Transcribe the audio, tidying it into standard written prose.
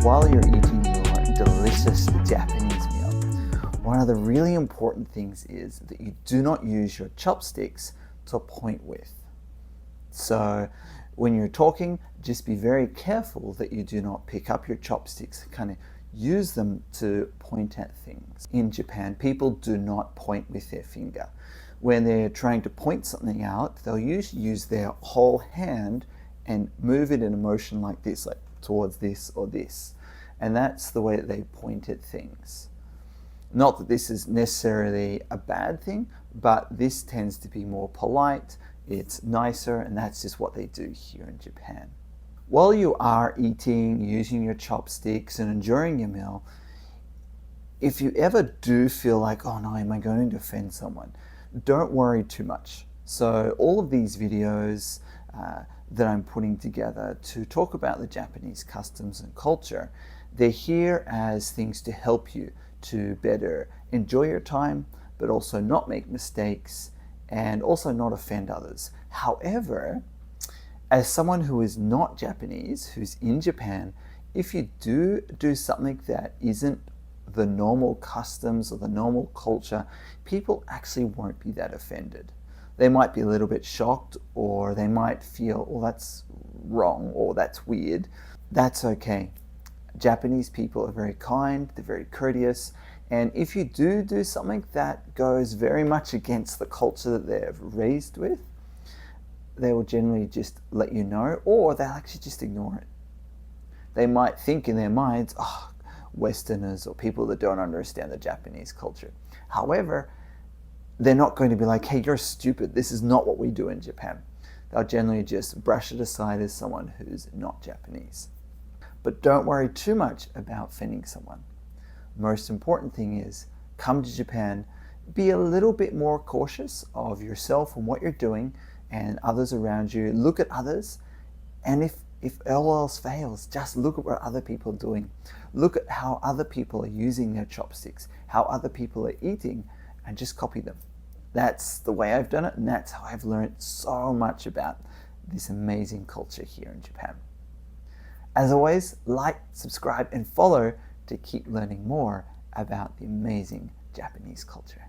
while you're eating your delicious Japanese meal, one of the really important things is that you do not use your chopsticks to point with. So when you're talking, just be very careful that you do not pick up your chopsticks and kind of use them to point at things. In Japan, people do not point with their finger. When they're trying to point something out, they'll usually use their whole hand and move it in a motion like this, like towards this or this. And that's the way that they point at things. Not that this is necessarily a bad thing, but this tends to be more polite, it's nicer, and that's just what they do here in Japan. While you are eating, using your chopsticks and enjoying your meal, if you ever do feel like, oh no, am I going to offend someone? Don't worry too much. So all of these videos that I'm putting together to talk about the Japanese customs and culture, they're here as things to help you to better enjoy your time, but also not make mistakes and also not offend others. However, as someone who is not Japanese, who's in Japan, if you do something that isn't the normal customs or the normal culture, people actually won't be that offended. They might be a little bit shocked, or they might feel, oh, that's wrong, or that's weird. That's okay. Japanese people are very kind, they're very courteous, and if you do something that goes very much against the culture that they're raised with, they will generally just let you know, or they'll actually just ignore it. They might think in their minds, oh, Westerners or people that don't understand the Japanese culture. However, they're not going to be like, hey, you're stupid, this is not what we do in Japan. They'll generally just brush it aside as someone who's not Japanese. But don't worry too much about offending someone. Most important thing is, come to Japan, be a little bit more cautious of yourself and what you're doing and others around you. Look at others, and if all else fails, just look at what other people are doing. Look at how other people are using their chopsticks, how other people are eating, and just copy them. That's the way I've done it, and that's how I've learned so much about this amazing culture here in Japan. As always, like, subscribe, and follow to keep learning more about the amazing Japanese culture.